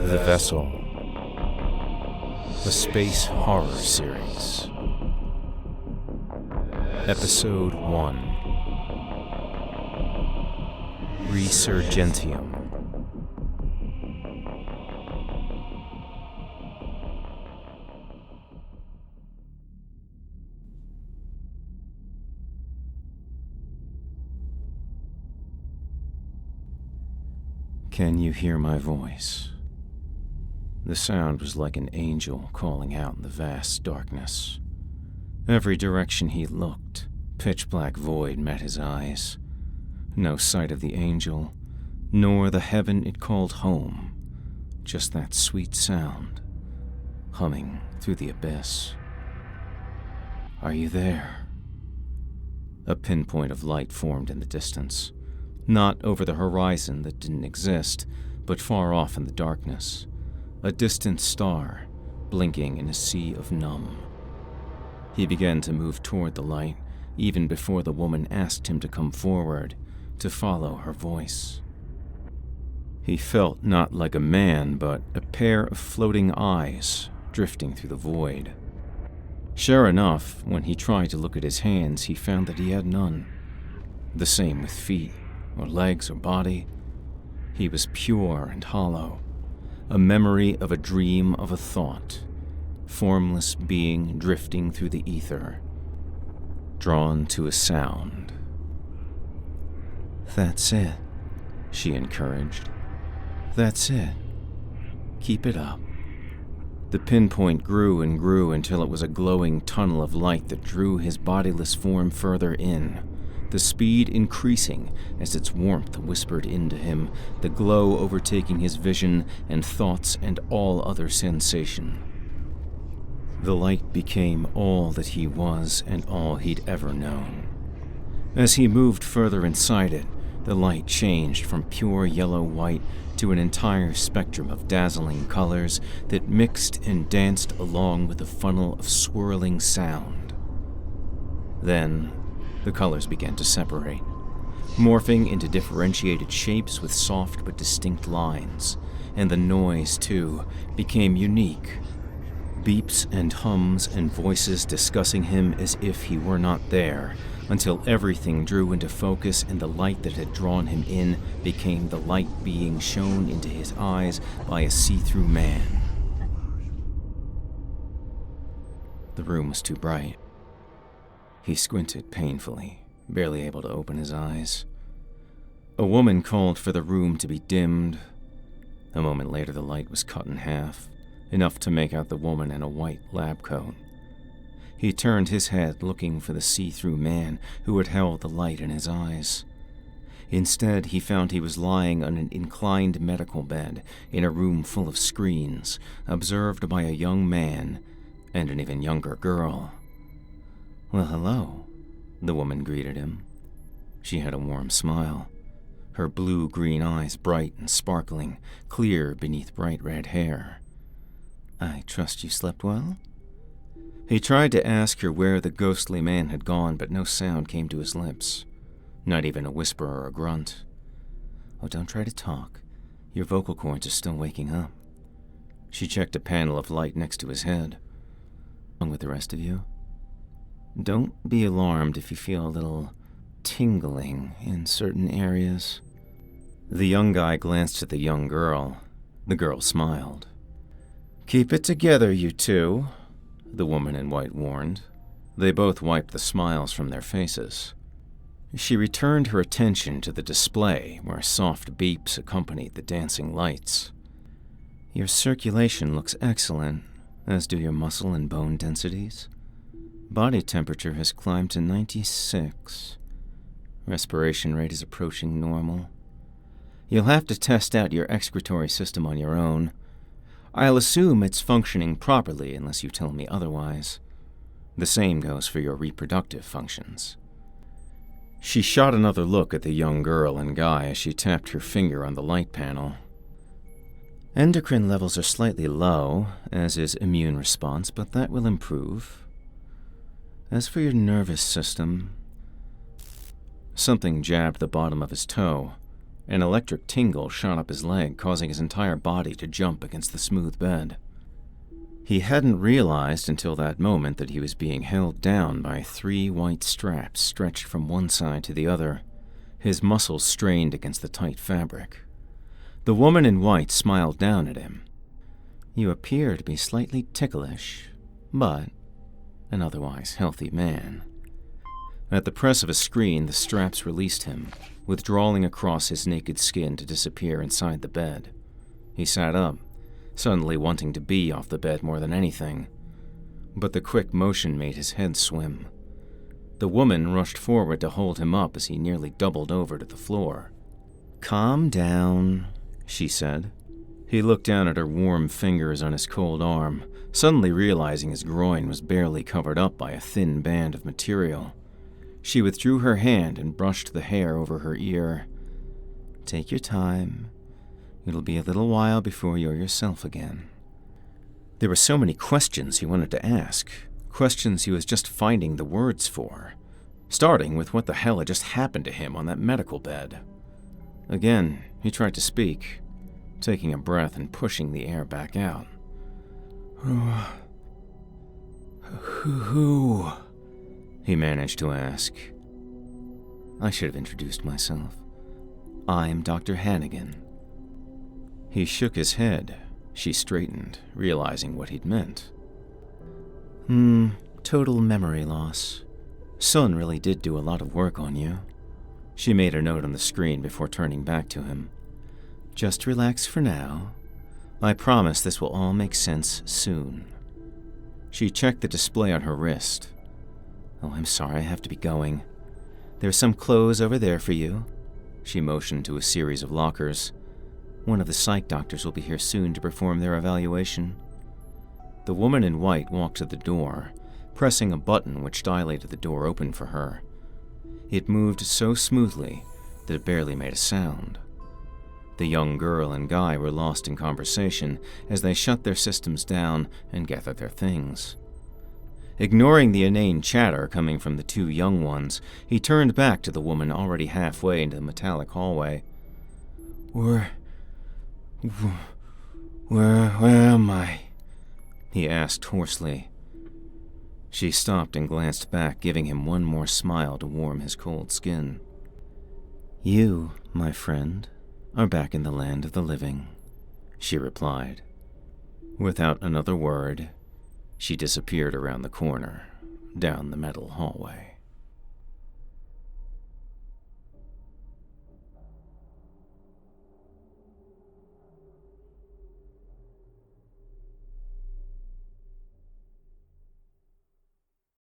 The Vessel, a space horror series. Episode 1, Resurgentium. Can you hear my voice? The sound was like an angel calling out in the vast darkness. Every direction he looked, pitch-black void met his eyes. No sight of the angel, nor the heaven it called home. Just that sweet sound, humming through the abyss. Are you there? A pinpoint of light formed in the distance. Not over the horizon that didn't exist, but far off in the darkness. A distant star, blinking in a sea of numb. He began to move toward the light, even before the woman asked him to come forward, to follow her voice. He felt not like a man, but a pair of floating eyes drifting through the void. Sure enough, when he tried to look at his hands, he found that he had none. The same with feet, or legs, or body. He was pure and hollow, a memory of a dream of a thought, formless being drifting through the ether, drawn to a sound. That's it, she encouraged. That's it. Keep it up. The pinpoint grew and grew until it was a glowing tunnel of light that drew his bodiless form further in, the speed increasing as its warmth whispered into him, the glow overtaking his vision and thoughts and all other sensation. The light became all that he was and all he'd ever known. As he moved further inside it, the light changed from pure yellow-white to an entire spectrum of dazzling colors that mixed and danced along with a funnel of swirling sound. Then, the colors began to separate, morphing into differentiated shapes with soft but distinct lines, and the noise, too, became unique. Beeps and hums and voices discussing him as if he were not there, until everything drew into focus and the light that had drawn him in became the light being shone into his eyes by a see-through man. The room was too bright. He squinted painfully, barely able to open his eyes. A woman called for the room to be dimmed. A moment later, the light was cut in half, enough to make out the woman in a white lab coat. He turned his head, looking for the see-through man who had held the light in his eyes. Instead, he found he was lying on an inclined medical bed in a room full of screens, observed by a young man and an even younger girl. "Well, hello," the woman greeted him. She had a warm smile, her blue-green eyes bright and sparkling, clear beneath bright red hair. "I trust you slept well?" He tried to ask her where the ghostly man had gone, but no sound came to his lips, not even a whisper or a grunt. "Oh, don't try to talk. Your vocal cords are still waking up." She checked a panel of light next to his head. "Along with the rest of you? Don't be alarmed if you feel a little tingling in certain areas." The young guy glanced at the young girl. The girl smiled. "Keep it together, you two," the woman in white warned. They both wiped the smiles from their faces. She returned her attention to the display where soft beeps accompanied the dancing lights. "Your circulation looks excellent, as do your muscle and bone densities. Body temperature has climbed to 96. Respiration rate is approaching normal. You'll have to test out your excretory system on your own. I'll assume it's functioning properly unless you tell me otherwise. The same goes for your reproductive functions." She shot another look at the young girl and guy as she tapped her finger on the light panel. "Endocrine levels are slightly low, as is immune response, but that will improve. As for your nervous system..." Something jabbed the bottom of his toe, An electric tingle shot up his leg, causing his entire body to jump against the smooth bed. He hadn't realized until that moment that he was being held down by 3 white straps stretched from one side to the other, his muscles strained against the tight fabric. The woman in white smiled down at him. "You appear to be slightly ticklish, but an otherwise healthy man." At the press of a screen, the straps released him, withdrawing across his naked skin to disappear inside the bed. He sat up, suddenly wanting to be off the bed more than anything. But the quick motion made his head swim. The woman rushed forward to hold him up as he nearly doubled over to the floor. "Calm down," she said. He looked down at her warm fingers on his cold arm, suddenly realizing his groin was barely covered up by a thin band of material. She withdrew her hand and brushed the hair over her ear. "Take your time. It'll be a little while before you're yourself again." There were so many questions he wanted to ask, questions he was just finding the words for, starting with what the hell had just happened to him on that medical bed. Again, he tried to speak, taking a breath and pushing the air back out. Who? He managed to ask. "I should have introduced myself. I'm Dr. Hannigan." He shook his head. She straightened, realizing what he'd meant. Total memory loss. Sun really did do a lot of work on you." She made a note on the screen before turning back to him. "Just relax for now. I promise this will all make sense soon." She checked the display on her wrist. "Oh, I'm sorry, I have to be going. There's some clothes over there for you." She motioned to a series of lockers. "One of the psych doctors will be here soon to perform their evaluation." The woman in white walked to the door, pressing a button which dilated the door open for her. It moved so smoothly that it barely made a sound. The young girl and guy were lost in conversation as they shut their systems down and gathered their things. Ignoring the inane chatter coming from the 2 young ones, he turned back to the woman already halfway into the metallic hallway. Where am I?" he asked hoarsely. She stopped and glanced back, giving him one more smile to warm his cold skin. "You, my friend, are back in the land of the living," she replied. Without another word, she disappeared around the corner, down the metal hallway.